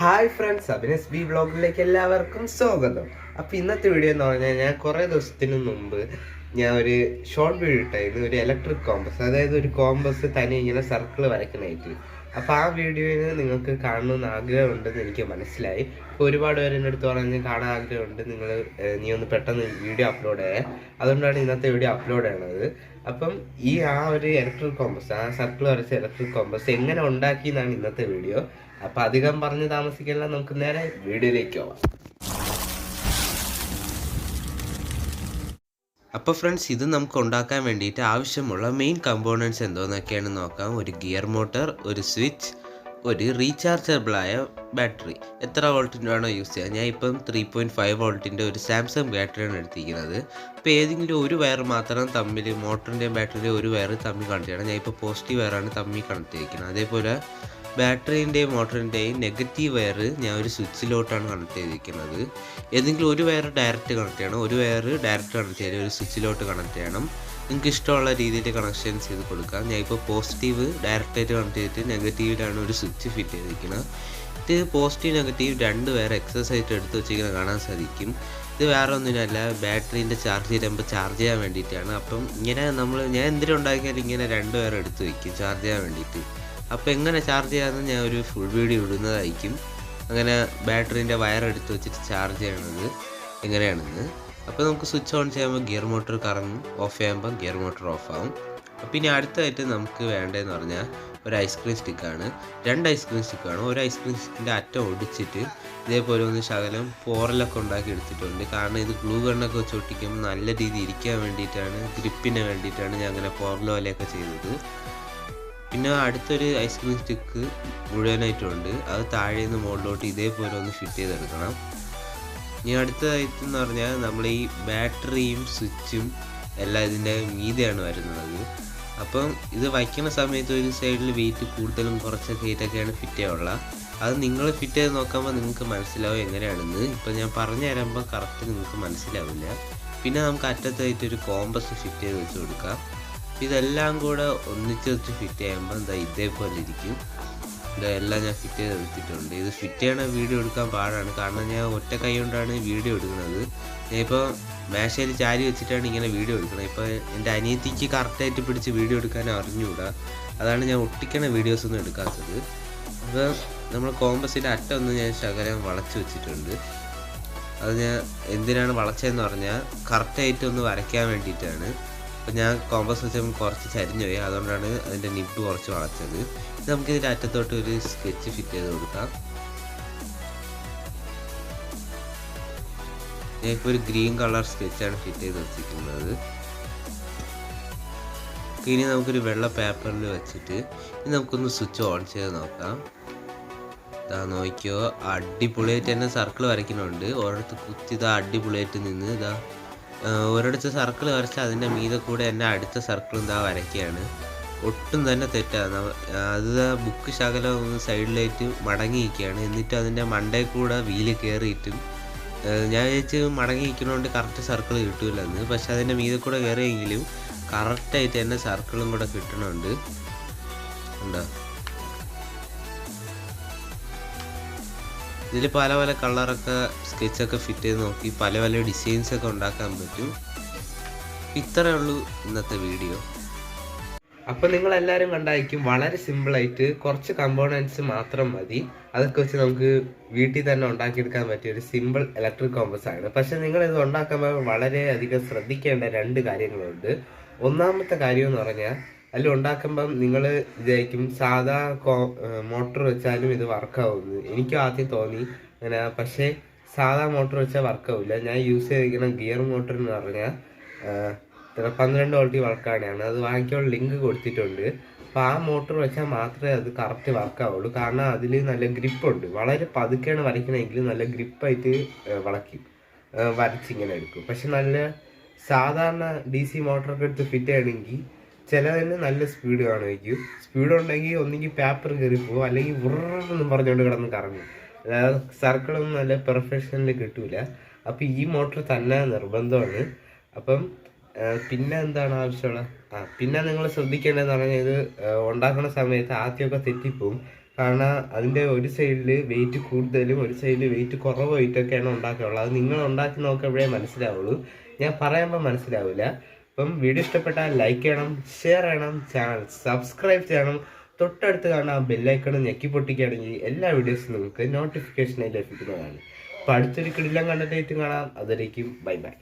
Hi friends, Sabin S.B വ്ളോഗിലേക്ക് എല്ലാവർക്കും സ്വാഗതം. അപ്പോൾ ഇന്നത്തെ വീഡിയോ എന്ന് പറഞ്ഞാൽ ഞാൻ കുറേ ദിവസത്തിന് മുമ്പ് ഞാൻ ഒരു ഷോർട്ട് വീഡിയോ ഇട്ടായിരുന്നു. ഒരു ഇലക്ട്രിക് കോമ്പസ്, അതായത് ഒരു കോമ്പസ് തനി ഇങ്ങനെ സർക്കിൾ വരയ്ക്കാനായിട്ട്. അപ്പോൾ ആ വീഡിയോയിൽ നിങ്ങൾക്ക് കാണണമെന്ന് ആഗ്രഹമുണ്ടെന്ന് എനിക്ക് മനസ്സിലായി. ഇപ്പോൾ ഒരുപാട് പേര് എൻ്റെ അടുത്ത് പറഞ്ഞ് കാണാൻ ആഗ്രഹമുണ്ട്, നീ ഒന്ന് പെട്ടെന്ന് വീഡിയോ അപ്ലോഡ് ചെയ്യാൻ. അതുകൊണ്ടാണ് ഇന്നത്തെ വീഡിയോ അപ്ലോഡ് ചെയ്യണത്. അപ്പം ആ ഒരു ഇലക്ട്രിക് കോമ്പസ്, ആ സർക്കിൾ വരച്ച ഇലക്ട്രിക് കോമ്പസ് എങ്ങനെ ഉണ്ടാക്കി എന്നാണ് ഇന്നത്തെ വീഡിയോ. അപ്പം അധികം പറഞ്ഞ് താമസിക്കില്ല, നമുക്ക് നേരെ വീഡിയോയിലേക്ക് പോവാം. അപ്പോൾ ഫ്രണ്ട്സ്, ഇത് നമുക്ക് ഉണ്ടാക്കാൻ വേണ്ടിയിട്ട് ആവശ്യമുള്ള മെയിൻ കമ്പോണൻറ്റ്സ് എന്തോന്നൊക്കെയാണ് നോക്കാം. ഒരു ഗിയർ മോട്ടർ, ഒരു സ്വിച്ച്, ഒരു റീചാർജബിളായ ബാറ്ററി. എത്ര വോൾട്ടിൻ്റെ വേണോ യൂസ് ചെയ്യാം. ഞാൻ ഇപ്പം 3.5 വോൾട്ടിൻ്റെ ഒരു സാംസങ് ബാറ്ററിയാണ് എടുത്തിരിക്കുന്നത്. അപ്പോൾ ഏതെങ്കിലും ഒരു വയർ മാത്രം തമ്മിൽ, മോട്ടറിൻ്റെയും ബാറ്ററിൻ്റെയും ഒരു വയർ തമ്മിൽ കണക്ട് ചെയ്യണം. ഞാൻ ഇപ്പോൾ പോസിറ്റീവ് വയറാണ് തമ്മിൽ കണക്ട് ചെയ്തിരിക്കുന്നത്. അതേപോലെ ബാറ്ററിൻ്റെയും മോട്ടറിൻ്റെയും നെഗറ്റീവ് വയർ ഞാൻ ഒരു സ്വിച്ചിലോട്ടാണ് കണക്ട് ചെയ്തിരിക്കുന്നത്. ഏതെങ്കിലും ഒരു വയർ ഡയറക്റ്റ് കണക്ട് ചെയ്യണം, ഒരു വയർ ഡയറക്റ്റ് കണക്ട് ചെയ്ത് ഒരു സ്വിച്ചിലോട്ട് കണക്ട് ചെയ്യണം. നിങ്ങൾക്ക് ഇഷ്ടമുള്ള രീതിയിൽ കണക്ഷൻ ചെയ്ത് കൊടുക്കാം. ഞാൻ ഇപ്പോൾ പോസിറ്റീവ് ഡയറക്റ്റായിട്ട് കണക്ട് ചെയ്തിട്ട് നെഗറ്റീവിലാണ് ഒരു സ്വിച്ച് ഫിറ്റ് ചെയ്തിരിക്കുന്നത്. ഇത് പോസിറ്റീവ് നെഗറ്റീവ് രണ്ട് വയർ എക്സസൈസ് എടുത്ത് വെച്ചിരിക്കുന്നത് കാണാൻ സാധിക്കും. ഇത് വേറെ ഒന്നിനല്ല, ബാറ്ററീൻ്റെ ചാർജ് ചെയ്യുമ്പോൾ ചാർജ് ചെയ്യാൻ വേണ്ടിയിട്ടാണ്. അപ്പം ഇങ്ങനെ ഞാൻ എന്തിനും ഉണ്ടാക്കിയാലും ഇങ്ങനെ രണ്ട് വയർ എടുത്ത് വയ്ക്കും ചാർജ് ചെയ്യാൻ വേണ്ടിയിട്ട്. അപ്പോൾ എങ്ങനെ ചാർജ് ചെയ്യാമെന്ന് ഞാൻ ഒരു ഫുൾ വീഡിയോ ഇടുന്നതായിരിക്കും. അങ്ങനെ ബാറ്ററീൻ്റെ വയർ എടുത്ത് വെച്ചിട്ട് ചാർജ് ചെയ്യണത് എങ്ങനെയാണെന്ന്. അപ്പോൾ നമുക്ക് സ്വിച്ച് ഓൺ ചെയ്യുമ്പോൾ ഗിയർ മോട്ടർ കറങ്ങും, ഓഫ് ചെയ്യുമ്പോൾ ഗിയർ മോട്ടർ ഓഫ് ആവും. അപ്പോൾ ഇനി അടുത്തായിട്ട് നമുക്ക് വേണ്ടതെന്ന് പറഞ്ഞാൽ ഒരു ഐസ്ക്രീം സ്റ്റിക്കാണ്. 2 ഐസ്ക്രീം സ്റ്റിക്ക് വേണം. ഒരു ഐസ്ക്രീം സ്റ്റിക്കിൻ്റെ അറ്റം ഒടിച്ചിട്ട് ഇതേപോലെ ഒന്ന് ശകലം പോറലൊക്കെ ഉണ്ടാക്കി എടുത്തിട്ടുണ്ട്. കാരണം ഇത് ഗ്ലൂ ഗണ്ണൊക്കെ വെച്ച് ഒട്ടിക്കുമ്പോൾ നല്ല രീതിയിൽ ഇരിക്കാൻ വേണ്ടിയിട്ടാണ്, ഗ്രിപ്പിന് വേണ്ടിയിട്ടാണ് ഞാൻ അങ്ങനെ പോറൽ പോലെയൊക്കെ ചെയ്തത്. പിന്നെ അടുത്തൊരു ഐസ്ക്രീം സ്റ്റിക്ക് മുഴുവനായിട്ടുണ്ട്. അത് താഴെ നിന്ന് മുകളിലോട്ട് ഇതേപോലെ ഒന്ന് ഫിറ്റ് ചെയ്തെടുക്കണം. ഇനി അടുത്തതായിട്ടെന്ന് പറഞ്ഞാൽ നമ്മൾ ഈ ബാറ്ററിയും സ്വിച്ചും എല്ലാം ഇതിൻ്റെ മീതെയാണ് വരുന്നത്. അപ്പം ഇത് വയ്ക്കുന്ന സമയത്ത് ഒരു സൈഡിൽ വെയിറ്റ് കൂടുതലും കുറച്ചൊക്കെ ആയിട്ടൊക്കെയാണ് ഫിറ്റ് ചെയ്യാനുള്ളത്. അത് നിങ്ങൾ ഫിറ്റ് ചെയ്ത് നോക്കുമ്പോൾ നിങ്ങൾക്ക് മനസ്സിലാവും എങ്ങനെയാണെന്ന്. ഇപ്പം ഞാൻ പറഞ്ഞു തരുമ്പോൾ കറക്റ്റ് നിങ്ങൾക്ക് മനസ്സിലാവില്ല. പിന്നെ നമുക്ക് അറ്റത്തായിട്ടൊരു കോമ്പസ് ഫിറ്റ് ചെയ്ത് വെച്ച് കൊടുക്കാം. ഇതെല്ലാം കൂടെ ഒന്നിച്ച് വെച്ച് ഫിറ്റ് ചെയ്യുമ്പോൾ ഇതേപോലെ ഇരിക്കും. ഇതെല്ലാം ഞാൻ ഫിറ്റ് ചെയ്ത് എടുത്തിട്ടുണ്ട്. ഇത് ഫിറ്റ് ചെയ്യണ വീഡിയോ എടുക്കാൻ പാടാണ്, കാരണം ഞാൻ ഒറ്റ കൈ കൊണ്ടാണ് വീഡിയോ എടുക്കുന്നത്. ഞാൻ ഇപ്പോൾ മേശയിൽ ചാരി വെച്ചിട്ടാണ് ഇങ്ങനെ വീഡിയോ എടുക്കുന്നത്. ഇപ്പോൾ എൻ്റെ അനിയത്തിക്ക് കറക്റ്റായിട്ട് പിടിച്ച് വീഡിയോ എടുക്കാൻ അറിഞ്ഞുകൂടാ, അതാണ് ഞാൻ ഒട്ടിക്കണ വീഡിയോസൊന്നും എടുക്കാത്തത്. അപ്പോൾ നമ്മൾ കോമ്പസിൻ്റെ അറ്റം ഒന്ന് ഞാൻ ശകലം വളച്ച് വെച്ചിട്ടുണ്ട്. അത് ഞാൻ എന്തിനാണ് വളച്ചതെന്ന് പറഞ്ഞാൽ കറക്റ്റായിട്ട് ഒന്ന് വരയ്ക്കാൻ വേണ്ടിയിട്ടാണ്. അപ്പോൾ ഞാൻ കോമ്പസ് വെച്ചപ്പോൾ കുറച്ച് ചരിഞ്ഞു പോയി, അതുകൊണ്ടാണ് അതിൻ്റെ നിബ്ബ് കുറച്ച് വളച്ചത്. നമുക്കിതിൻ്റെ അറ്റത്തോട്ട് ഒരു സ്കെച്ച് ഫിറ്റ് ചെയ്ത് കൊടുക്കാം. ഞാനിപ്പോൾ ഒരു ഗ്രീൻ കളർ സ്കെച്ചാണ് ഫിറ്റ് ചെയ്ത് വെച്ചിരിക്കുന്നത്. ഇനി നമുക്കൊരു വെള്ള പേപ്പറിൽ വെച്ചിട്ട് നമുക്കൊന്ന് സ്വിച്ച് ഓൺ ചെയ്ത് നോക്കാം. നോക്കിയോ, അടിപൊളിയായിട്ട് തന്നെ സർക്കിൾ വരയ്ക്കുന്നുണ്ട്. ഒരിടത്ത് കുത്തി അടിപൊളിയായിട്ട് നിന്ന് ഒരിടത്ത് സർക്കിൾ വരച്ചാൽ അതിൻ്റെ മീതെ കൂടെ തന്നെ അടുത്ത സർക്കിളും വരയ്ക്കുകയാണ്. ഒട്ടും തന്നെ തെറ്റാണ്. അത് ബുക്ക് ശകലം ഒന്ന് സൈഡിലായിട്ട് മടങ്ങിയിരിക്കുകയാണ്. എന്നിട്ട് അതിൻ്റെ മണ്ടയിൽ കൂടെ വീല് കയറിയിട്ടും ഞാൻ വിചാരിച്ച് മടങ്ങിയിരിക്കുന്നതുകൊണ്ട് കറക്റ്റ് സർക്കിൾ കിട്ടില്ലെന്ന്. പക്ഷെ അതിൻ്റെ മീതെ കൂടെ കയറിയെങ്കിലും കറക്റ്റായിട്ട് തന്നെ സർക്കിളും കൂടെ കിട്ടണുണ്ട്. ഉണ്ടോ, ഇതിൽ പല പല കളറൊക്കെ സ്കെച്ചൊക്കെ ഫിറ്റ് ചെയ്ത് നോക്കി പല പല ഡിസൈൻസൊക്കെ ഉണ്ടാക്കാൻ പറ്റും. ഇത്രയേ ഉള്ളൂ ഇന്നത്തെ വീഡിയോ. അപ്പോൾ നിങ്ങളെല്ലാവരും കണ്ടായിരിക്കും, വളരെ സിമ്പിളായിട്ട് കുറച്ച് കമ്പോണൻറ്റ്സ് മാത്രം മതി, അതൊക്കെ വെച്ച് നമുക്ക് വീട്ടിൽ തന്നെ ഉണ്ടാക്കിയെടുക്കാൻ പറ്റിയ ഒരു സിമ്പിൾ ഇലക്ട്രിക് കോമ്പസ് ആണ്. പക്ഷെ നിങ്ങളിത് ഉണ്ടാക്കുമ്പോൾ വളരെയധികം ശ്രദ്ധിക്കേണ്ട 2 കാര്യങ്ങളുണ്ട്. ഒന്നാമത്തെ കാര്യം എന്ന് പറഞ്ഞാൽ, അതിൽ ഉണ്ടാക്കുമ്പം നിങ്ങൾ വിചാരിക്കും സാധാ മോട്ടർ വെച്ചാലും ഇത് വർക്കാവുമെന്ന്. എനിക്കും ആദ്യം തോന്നി അങ്ങനെ, പക്ഷേ സാധാ മോട്ടർ വെച്ചാൽ വർക്കാവില്ല. ഞാൻ യൂസ് ചെയ്തിരിക്കുന്ന ഗിയർ മോട്ടർ എന്ന് പറഞ്ഞാൽ 12 വോൾട്ടി വർക്കാണ്. അത് വാങ്ങിക്കാനുള്ള ലിങ്ക് കൊടുത്തിട്ടുണ്ട്. അപ്പോൾ ആ മോട്ടർ വെച്ചാൽ മാത്രമേ അത് കറക്റ്റ് വർക്കാവുള്ളൂ. കാരണം അതിൽ നല്ല ഗ്രിപ്പുണ്ട്. വളരെ പതുക്കെയാണ് വരയ്ക്കണമെങ്കിൽ നല്ല ഗ്രിപ്പായിട്ട് വരച്ചിങ്ങനെ എടുക്കും. പക്ഷെ നല്ല സാധാരണ DC മോട്ടറൊക്കെ എടുത്ത് ഫിറ്റ് ചെയ്യണമെങ്കിൽ ചിലതിന് നല്ല സ്പീഡ് കാണുമായിരിക്കും. സ്പീഡ് ഉണ്ടെങ്കിൽ ഒന്നെങ്കിൽ പേപ്പർ കയറിപ്പോവും, അല്ലെങ്കിൽ ഉറന്നും പറഞ്ഞുകൊണ്ട് കിടന്ന് കറങ്ങും. അതായത് സർക്കിളൊന്നും നല്ല പെർഫെക്ഷനിൽ കിട്ടൂല. അപ്പം ഈ മോട്ടർ തന്നെ നിർബന്ധമാണ്. അപ്പം പിന്നെ എന്താണ് ആവശ്യമുള്ള പിന്നെ നിങ്ങൾ ശ്രദ്ധിക്കേണ്ടതെന്ന് പറഞ്ഞാൽ, ഇത് ഉണ്ടാക്കുന്ന സമയത്ത് ആദ്യമൊക്കെ തെറ്റിപ്പോവും. കാരണം അതിൻ്റെ ഒരു സൈഡിൽ വെയിറ്റ് കൂടുതലും ഒരു സൈഡിൽ വെയിറ്റ് കുറവായിട്ടൊക്കെയാണ് ഉണ്ടാക്കാറുള്ളത്. അത് നിങ്ങൾ ഉണ്ടാക്കി നോക്കുമ്പോഴേ മനസ്സിലാവുള്ളൂ, ഞാൻ പറയുമ്പോൾ മനസ്സിലാവില്ല. അപ്പം വീഡിയോ ഇഷ്ടപ്പെട്ടാൽ ലൈക്ക് ചെയ്യണം, ഷെയർ ചെയ്യണം, ചാനൽ സബ്സ്ക്രൈബ് ചെയ്യണം. തൊട്ടടുത്ത് കാണാൻ ബെല്ലൈക്കൺ ഞെക്കി പൊട്ടിക്കുകയാണെങ്കിൽ എല്ലാ വീഡിയോസും നിങ്ങൾക്ക് നോട്ടിഫിക്കേഷനായി ലഭിക്കുന്നതാണ്. അപ്പോൾ അടുത്തൊരു കിടിലം കണ്ടിട്ട് കാണാം. അതുവരേക്കും ബൈ ബൈ.